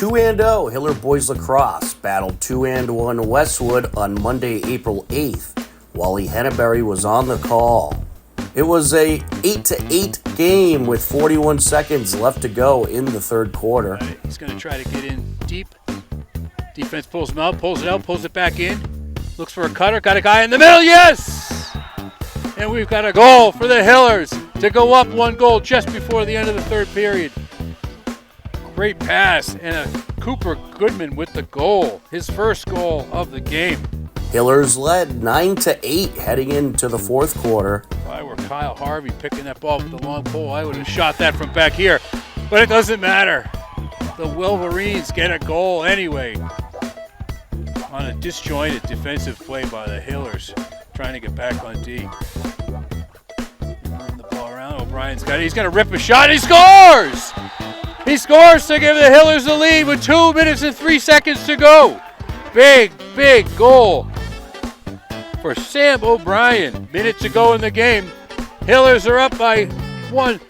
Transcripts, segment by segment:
2-0 Hiller Boys Lacrosse battled 2-1 Westwood on Monday, April 8th. Wally Henneberry was on the call. It was a 8-8 game with 41 seconds left to go in the third quarter. Right, he's going to try to get in deep. Defense pulls him out, pulls it out, pulls it back in. Looks for a cutter, got a guy in the middle, yes! And we've got a goal for the Hillers to go up 1 goal just before the end of the third period. Great pass, and a Cooper Goodman with the goal, his first goal of the game. Hillers led 9-8 heading into the fourth quarter. If I were Kyle Harvey picking that ball with the long pole, I would have shot that from back here. But it doesn't matter. The Wolverines get a goal anyway on a disjointed defensive play by the Hillers, trying to get back on D. Moving the ball around. O'Brien's got it. He's going to rip a shot. He scores! He scores to give the Hillers the lead with 2 minutes and 3 seconds to go. Big goal for Sam O'Brien. Minute to go in the game. Hillers are up by 1.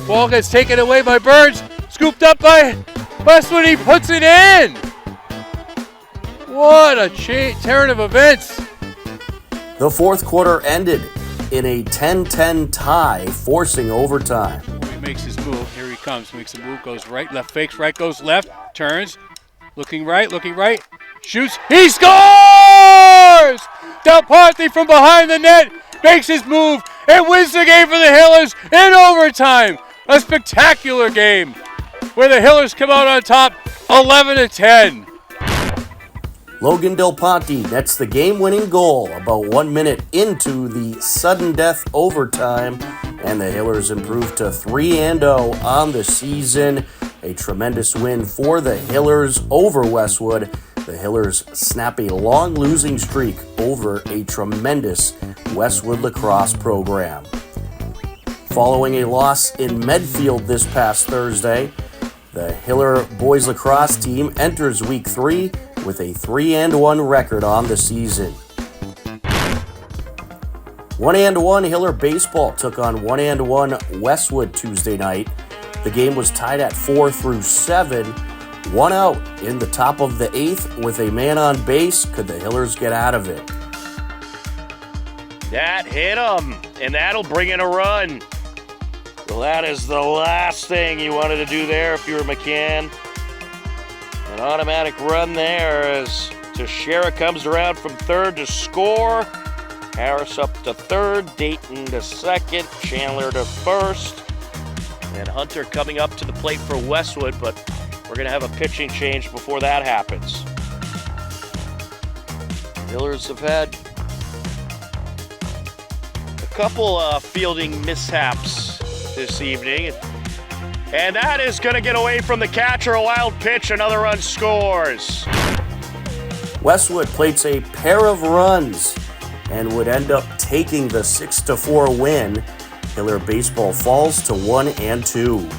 Ball gets taken away by Burns. Scooped up by Westwood. He puts it in. What a turn of events. The fourth quarter ended in a 10-10 tie, forcing overtime. He makes his move. Here he comes. Makes a move. Goes right, left, fakes, right, goes left, turns. Looking right. Shoots. He scores! Del Ponte from behind the net makes his move and wins the game for the Hillers in overtime. A spectacular game where the Hillers come out on top 11-10. Logan Del Ponte nets the game-winning goal about 1 minute into the sudden death overtime, and the Hillers improve to 3-0 on the season. A tremendous win for the Hillers over Westwood. The Hillers snap a long losing streak over a tremendous Westwood lacrosse program. Following a loss in Medfield this past Thursday, the Hiller boys lacrosse team enters week 3 with a 3-1 record on the season. 1-1 Hiller baseball took on 1-1 Westwood Tuesday night. The game was tied at 4-7. 1 out in the top of the 8th with a man on base. Could the Hillers get out of it? That hit him, and that'll bring in a run. Well, that is the last thing you wanted to do there if you were McCann. An automatic run there as Teixeira comes around from third to score. Harris up to third, Dayton to second, Chandler to first. And Hunter coming up to the plate for Westwood, but we're going to have a pitching change before that happens. Hillers have had a couple fielding mishaps this evening. And that is going to get away from the catcher. A wild pitch, another run scores. Westwood plates a pair of runs and would end up taking the 6-4 win. Hiller baseball falls to 1-2.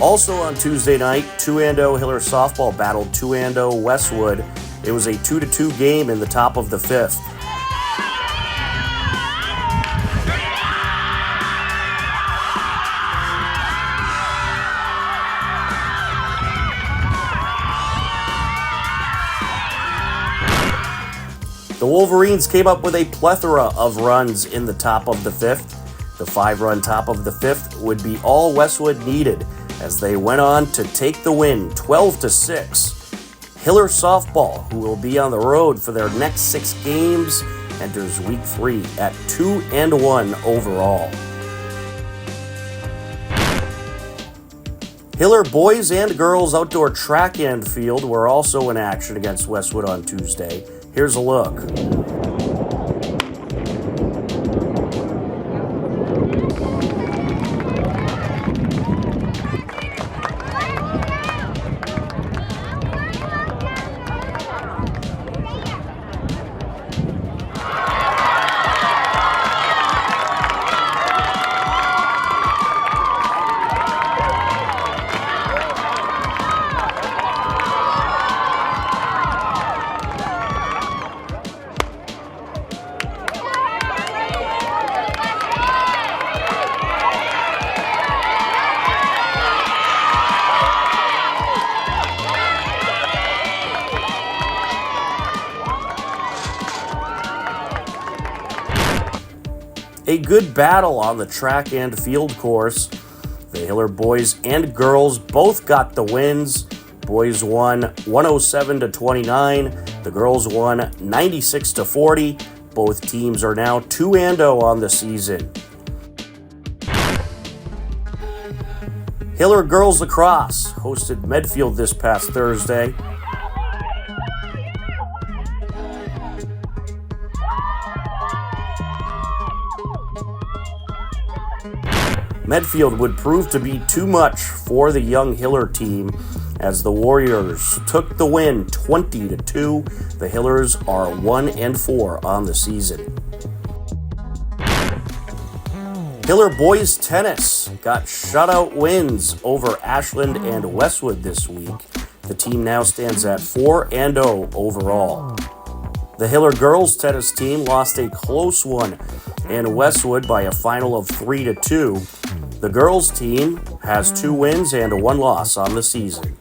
Also on Tuesday night, 2-0 Hiller softball battled 2-0 Westwood. It was a 2-2 game in the top of the 5th. The Wolverines came up with a plethora of runs in the top of the 5th. The 5-run top of the 5th would be all Westwood needed as they went on to take the win 12-6. Hiller softball, who will be on the road for their next 6 games, enters week 3 at 2-1 overall. Hiller boys and girls outdoor track and field were also in action against Westwood on Tuesday. Here's a look. A good battle on the track and field course. The Hiller boys and girls both got the wins. Boys won 107-29. The girls won 96-40. Both teams are now 2-0 on the season. Hiller girls lacrosse hosted Medfield this past Thursday. Medfield would prove to be too much for the young Hiller team as the Warriors took the win 20-2. The Hillers are 1-4 on the season. Hiller boys tennis got shutout wins over Ashland and Westwood this week. The team now stands at 4-0 overall. The Hiller girls tennis team lost a close one in Westwood by a final of 3-2. The girls team has 2 wins and 1 loss on the season.